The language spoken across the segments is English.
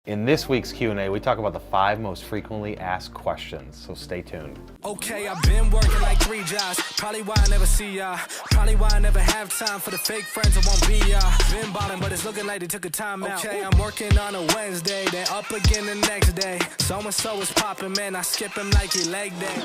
In this week's Q&A, we talk about the 5 most frequently asked questions, so stay tuned. Okay, I've been working like 3 jobs. Probably why I never see ya. Probably why I never have time for the fake friends I won't be ya. Been ballin', but it's looking like they took a time out. Okay, I'm working on a Wednesday, then up again the next day. So-and-so is popping, man, I skip him like he leg day.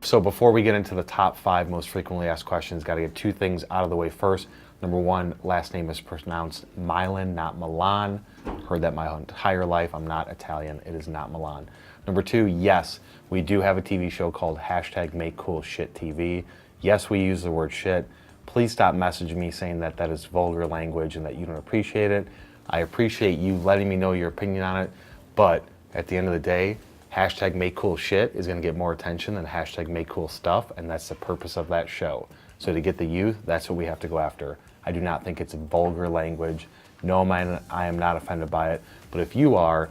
So before we get into the top 5 most frequently asked questions, got to get 2 things out of the way first. Number 1, last name is pronounced Milan, not Milan. Heard that my entire life. I'm not Italian. It is not Milan. Number 2, yes, we do have a TV show called #MakeCoolShitTV. Yes, we use the word shit. Please stop messaging me saying that that is vulgar language and that you don't appreciate it. I appreciate you letting me know your opinion on it, but at the end of the day, #MakeCoolShit is going to get more attention than #MakeCoolStuff, and that's the purpose of that show. So to get the youth, that's what we have to go after. I do not think it's vulgar language. No, I am not offended by it, but if you are,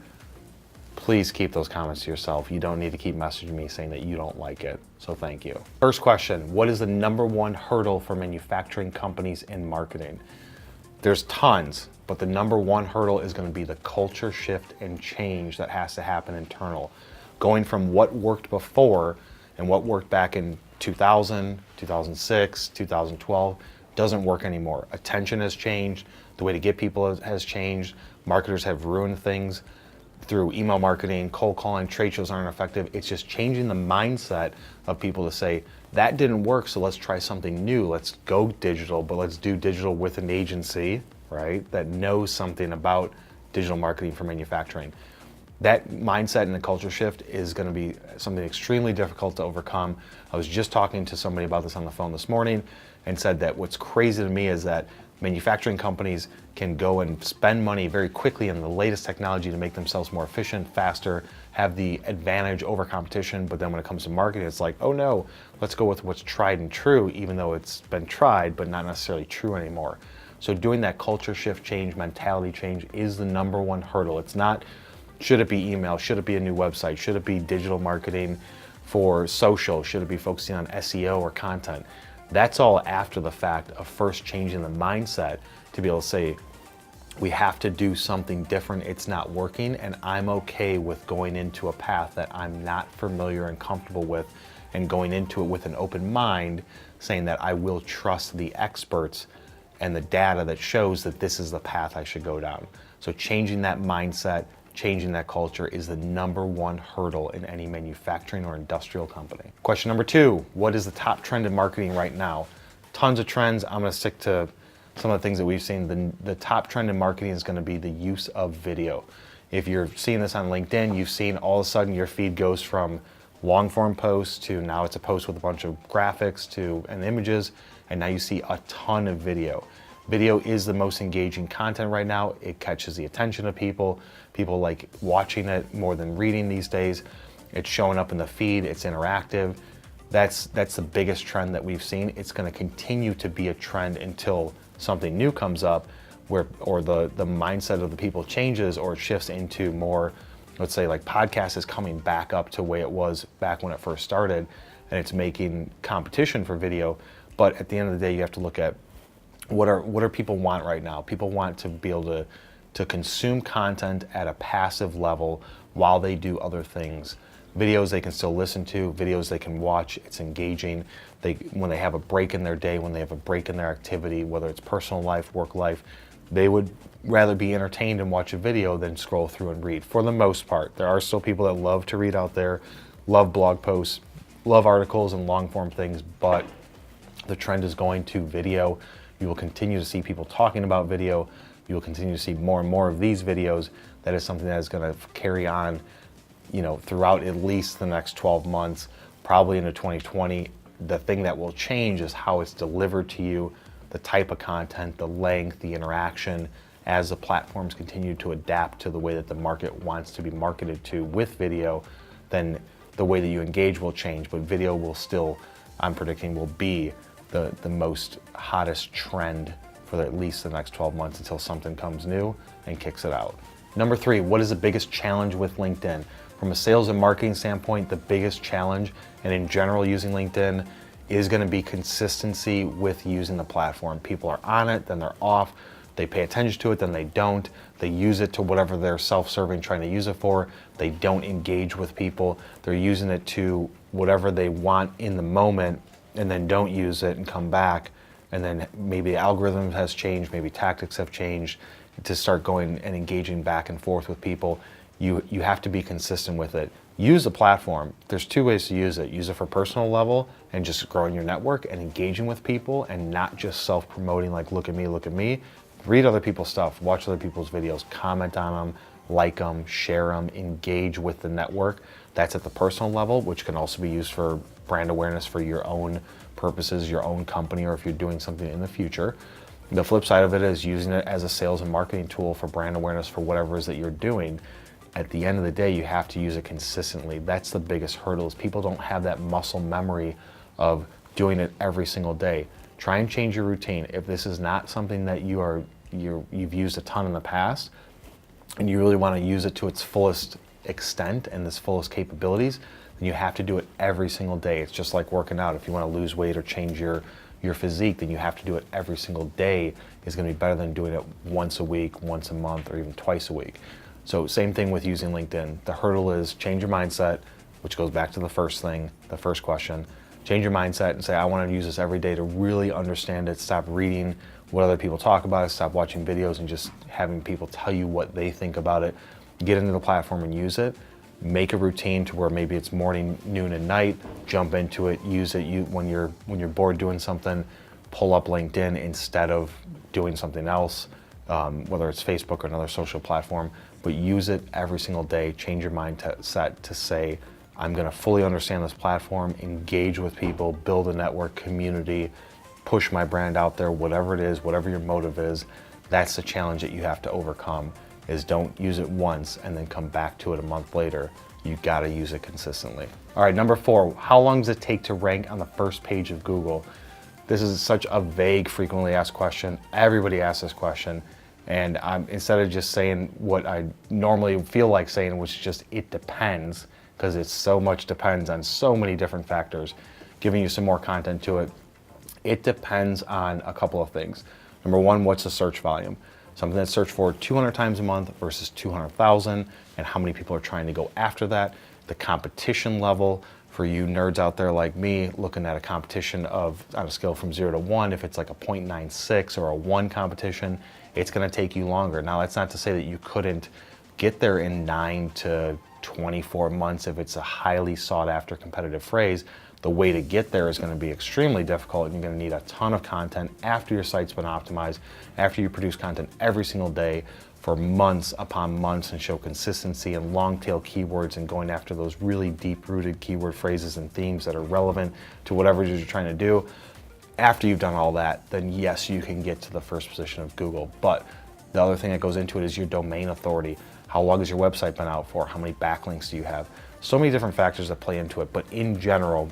please keep those comments to yourself. You don't need to keep messaging me saying that you don't like it, so thank you. First question, what is the number 1 hurdle for manufacturing companies in marketing? There's tons, but the number 1 hurdle is going to be the culture shift and change that has to happen internal. Going from what worked before and what worked back in 2000, 2006, 2012 doesn't work anymore. Attention has changed. The way to get people has changed. Marketers have ruined things through email marketing, cold calling, trade shows aren't effective. It's just changing the mindset of people to say, that didn't work, so let's try something new. Let's go digital, but let's do digital with an agency, right, that knows something about digital marketing for manufacturing. That mindset and the culture shift is going to be something extremely difficult to overcome. I was just talking to somebody about this on the phone this morning and said that what's crazy to me is that manufacturing companies can go and spend money very quickly in the latest technology to make themselves more efficient, faster, have the advantage over competition, but then when it comes to marketing, it's like, oh no, let's go with what's tried and true, even though it's been tried, but not necessarily true anymore. So doing that culture shift change, mentality change is the number 1 hurdle. It's not, should it be email? Should it be a new website? Should it be digital marketing for social? Should it be focusing on SEO or content? That's all after the fact of first changing the mindset to be able to say, we have to do something different. It's not working, and I'm okay with going into a path that I'm not familiar and comfortable with, and going into it with an open mind, saying that I will trust the experts and the data that shows that this is the path I should go down. So changing that mindset, changing that culture is the number 1 hurdle in any manufacturing or industrial company. Question number 2, what is the top trend in marketing right now? Tons of trends. I'm going to stick to some of the things that we've seen. The top trend in marketing is going to be the use of video. If you're seeing this on LinkedIn, you've seen all of a sudden your feed goes from long form posts to now it's a post with a bunch of graphics and images, and now you see a ton of video. Video is the most engaging content right now. It catches the attention of people. People like watching it more than reading these days. It's showing up in the feed, it's interactive. That's the biggest trend that we've seen. It's going to continue to be a trend until something new comes up or the mindset of the people changes or shifts into more, let's say like podcast is coming back up to the way it was back when it first started, and it's making competition for video. But at the end of the day, you have to look at what are people want right now. People want to be able to consume content at a passive level while they do other things. Videos they can still listen to, videos they can watch, it's engaging. When they have a break in their day, when they have a break in their activity, whether it's personal life, work life, they would rather be entertained and watch a video than scroll through and read, for the most part. There are still people that love to read out there, love blog posts, love articles and long form things, but the trend is going to video. You will continue to see people talking about video. You will continue to see more and more of these videos. That is something that is going to carry on, throughout at least the next 12 months, probably into 2020. The thing that will change is how it's delivered to you, the type of content, the length, the interaction, as the platforms continue to adapt to the way that the market wants to be marketed to with video, then the way that you engage will change. But video will still, I'm predicting, will be the most hottest trend for at least the next 12 months until something comes new and kicks it out. Number 3, what is the biggest challenge with LinkedIn? From a sales and marketing standpoint, the biggest challenge, and in general using LinkedIn, is going to be consistency with using the platform. People are on it, then they're off. They pay attention to it, then they don't. They use it to whatever they're self-serving trying to use it for. They don't engage with people. They're using it to whatever they want in the moment, and then don't use it and come back. And then maybe the algorithm has changed, maybe tactics have changed to start going and engaging back and forth with people. You have to be consistent with it. Use the platform. There's 2 ways to use it. Use it for personal level and just growing your network and engaging with people, and not just self-promoting like look at me, look at me. Read other people's stuff, watch other people's videos, comment on them, like them, share them, engage with the network. That's at the personal level, which can also be used for brand awareness for your own purposes, your own company, or if you're doing something in the future. The flip side of it is using it as a sales and marketing tool for brand awareness for whatever it is that you're doing. At the end of the day, you have to use it consistently. That's the biggest hurdle, is people don't have that muscle memory of doing it every single day. Try and change your routine. If this is not something that you've used a ton in the past, and you really want to use it to its fullest extent and its fullest capabilities, then you have to do it every single day. It's just like working out. If you want to lose weight or change your physique, then you have to do it every single day. Is going to be better than doing it once a week, once a month, or even twice a week. So same thing with using LinkedIn. The hurdle is change your mindset, which goes back to the first thing, the first question. Change your mindset and say, I want to use this every day to really understand it. Stop reading what other people talk about it. Stop watching videos and just having people tell you what they think about it. Get into the platform and use it. Make a routine to where maybe it's morning, noon, and night. Jump into it. Use it. When you're bored doing something, pull up LinkedIn instead of doing something else, whether it's Facebook or another social platform. But use it every single day. Change your mindset to say, I'm going to fully understand this platform, engage with people, build a network, community, push my brand out there, whatever it is, whatever your motive is. That's the challenge that you have to overcome, is don't use it once and then come back to it a month later. You got to use it consistently. All right, number 4, how long does it take to rank on the first page of Google? This is such a vague, frequently asked question. Everybody asks this question. And instead of just saying what I normally feel like saying, which is just it depends, because it's so much depends on so many different factors, giving you some more content to it. It depends on a couple of things. Number 1, what's the search volume? Something that's searched for 200 times a month versus 200,000, and how many people are trying to go after that. The competition level for you nerds out there like me, looking at a competition of, on a scale from 0 to 1, if it's like a 0.96 or a 1 competition, it's going to take you longer. Now, that's not to say that you couldn't get there in 9 to 24 months if it's a highly sought after competitive phrase. The way to get there is going to be extremely difficult, and you're going to need a ton of content after your site's been optimized, after you produce content every single day for months upon months and show consistency and long tail keywords and going after those really deep rooted keyword phrases and themes that are relevant to whatever it is you're trying to do. After you've done all that, then yes, you can get to the first position of Google. But the other thing that goes into it is your domain authority. How long has your website been out for? How many backlinks do you have? So many different factors that play into it. But in general,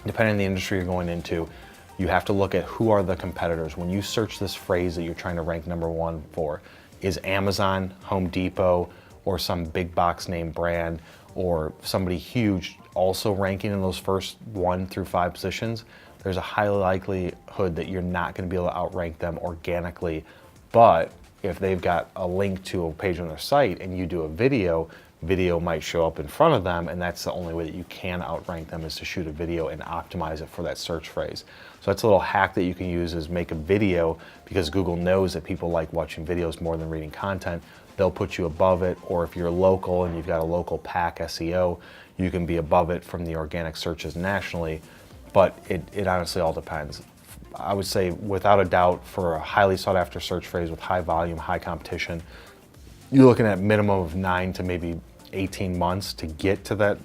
depending on the industry you're going into, you have to look at who are the competitors. When you search this phrase that you're trying to rank number 1 for, is Amazon, Home Depot, or some big box name brand, or somebody huge also ranking in those first 1 through 5 positions, there's a high likelihood that you're not going to be able to outrank them organically. But if they've got a link to a page on their site and you do a video might show up in front of them, and that's the only way that you can outrank them, is to shoot a video and optimize it for that search phrase. So that's a little hack that you can use, is make a video, because Google knows that people like watching videos more than reading content. They'll put you above it, or if you're local and you've got a local pack SEO, you can be above it from the organic searches nationally. But it honestly all depends. I would say without a doubt, for a highly sought after search phrase with high volume, high competition, you're looking at minimum of 9 to maybe 18 months to get to that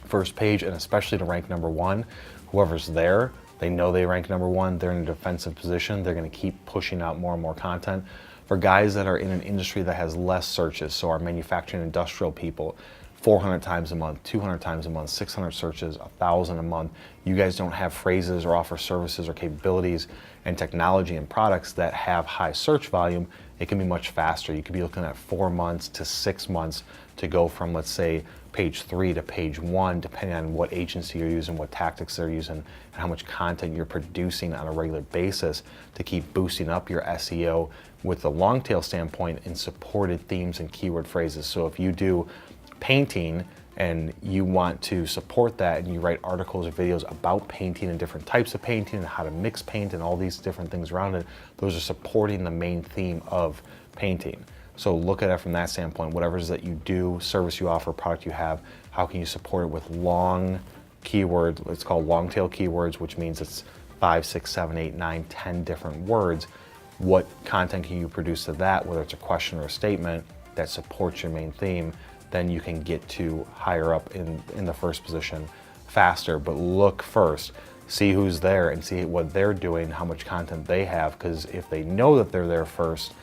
first page, and especially to rank number 1. Whoever's there, they know they rank number 1, they're in a defensive position, they're gonna keep pushing out more and more content. For guys that are in an industry that has less searches, so our manufacturing industrial people, 400 times a month, 200 times a month, 600 searches, 1,000 a month. You guys don't have phrases or offer services or capabilities and technology and products that have high search volume. It can be much faster. You could be looking at 4 months to 6 months to go from, let's say, page 3 to page 1, depending on what agency you're using, what tactics they're using, and how much content you're producing on a regular basis to keep boosting up your SEO with the long tail standpoint in supported themes and keyword phrases. So if you do painting and you want to support that and you write articles or videos about painting and different types of painting and how to mix paint and all these different things around it, those are supporting the main theme of painting. So look at it from that standpoint. Whatever it is that you do, service you offer, product you have, how can you support it with long keywords? It's called long tail keywords, which means it's 5, 6, 7, 8, 9, 10 different words. What content can you produce to that, whether it's a question or a statement that supports your main theme? Then you can get to higher up in the first position faster. But look first, see who's there and see what they're doing, how much content they have, because if they know that they're there first,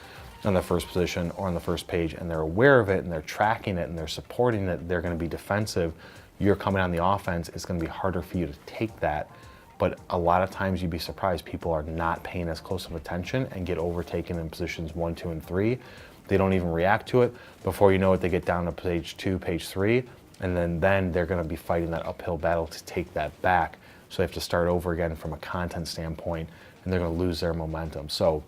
on the first position or on the first page, and they're aware of it and they're tracking it and they're supporting it, they're going to be defensive. You're coming on the offense. It's going to be harder for you to take that. But a lot of times you'd be surprised people are not paying as close of attention and get overtaken in positions 1, 2, and 3. They don't even react to it. Before you know it, they get down to page 2, page 3, and then they're going to be fighting that uphill battle to take that back. So they have to start over again from a content standpoint, and they're going to lose their momentum. So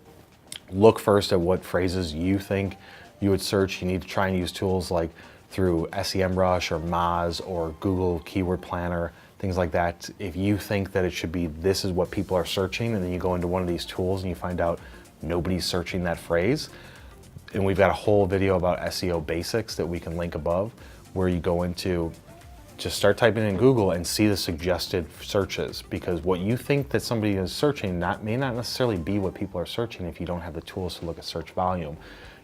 look first at what phrases you think you would search. You need to try and use tools like through SEMrush or Moz or Google Keyword Planner, things like that. If you think that it should be, this is what people are searching, and then you go into one of these tools and you find out nobody's searching that phrase. And we've got a whole video about SEO basics that we can link above, where you go into, just start typing in Google and see the suggested searches, because what you think that somebody is searching may not necessarily be what people are searching if you don't have the tools to look at search volume.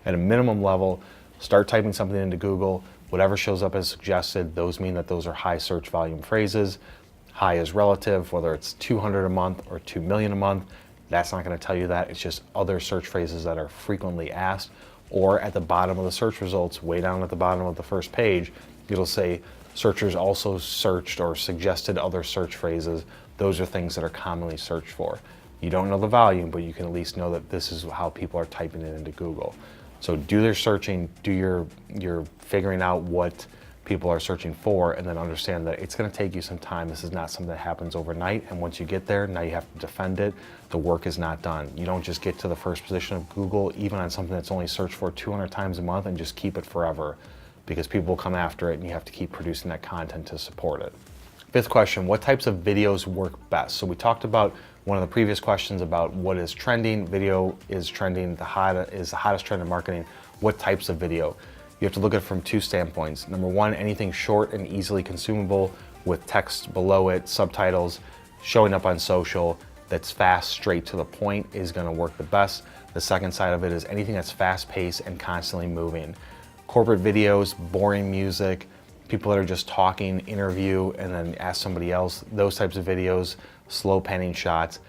At a minimum level, start typing something into Google. Whatever shows up as suggested, those mean that those are high search volume phrases. High is relative, whether it's 200 a month or 2 million a month. That's not going to tell you that. It's just other search phrases that are frequently asked. Or at the bottom of the search results, way down at the bottom of the first page, it'll say searchers also searched or suggested other search phrases. Those are things that are commonly searched for. You don't know the volume, but you can at least know that this is how people are typing it into Google. So do their searching, do your figuring out what people are searching for, and then understand that it's going to take you some time. This is not something that happens overnight, and once you get there, now you have to defend it. The work is not done. You don't just get to the first position of Google, even on something that's only searched for 200 times a month, and just keep it forever, because people will come after it, and you have to keep producing that content to support it. Fifth question, what types of videos work best? So we talked about one of the previous questions about what is trending. Video is trending, is the hottest trend in marketing. What types of video? You have to look at it from two standpoints. Number one, anything short and easily consumable with text below it, subtitles, showing up on social, that's fast, straight to the point is going to work the best. The second side of it is anything that's fast paced and constantly moving. Corporate videos, boring music, people that are just talking, interview, and then ask somebody else, those types of videos, slow panning shots,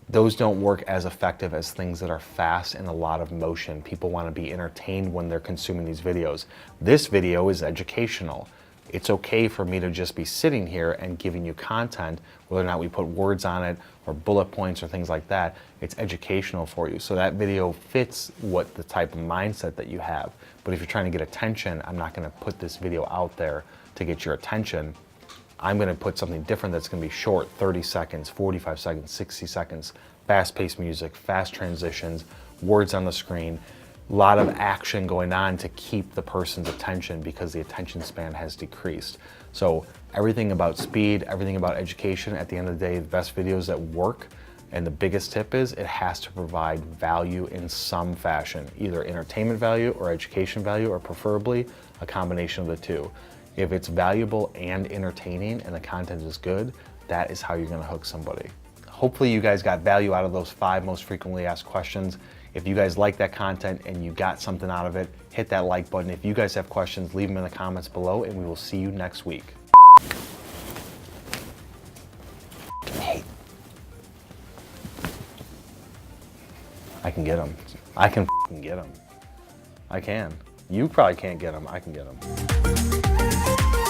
those don't work as effective as things that are fast and a lot of motion. People want to be entertained when they're consuming these videos. This video is educational. It's okay for me to just be sitting here and giving you content, whether or not we put words on it or bullet points or things like that. It's educational for you. So that video fits what the type of mindset that you have. But if you're trying to get attention, I'm not going to put this video out there to get your attention. I'm going to put something different that's going to be short, 30 seconds, 45 seconds, 60 seconds, fast-paced music, fast transitions, words on the screen, a lot of action going on to keep the person's attention because the attention span has decreased. So everything about speed, everything about education, at the end of the day, the best videos that work, and the biggest tip is it has to provide value in some fashion, either entertainment value or education value, or preferably a combination of the two. If it's valuable and entertaining and the content is good, that is how you're going to hook somebody. Hopefully you guys got value out of those 5 most frequently asked questions. If you guys like that content and you got something out of it, hit that like button. If you guys have questions, leave them in the comments below, and we will see you next week. Hey. I can get them. I can get them. I can. You probably can't get them. I can get them.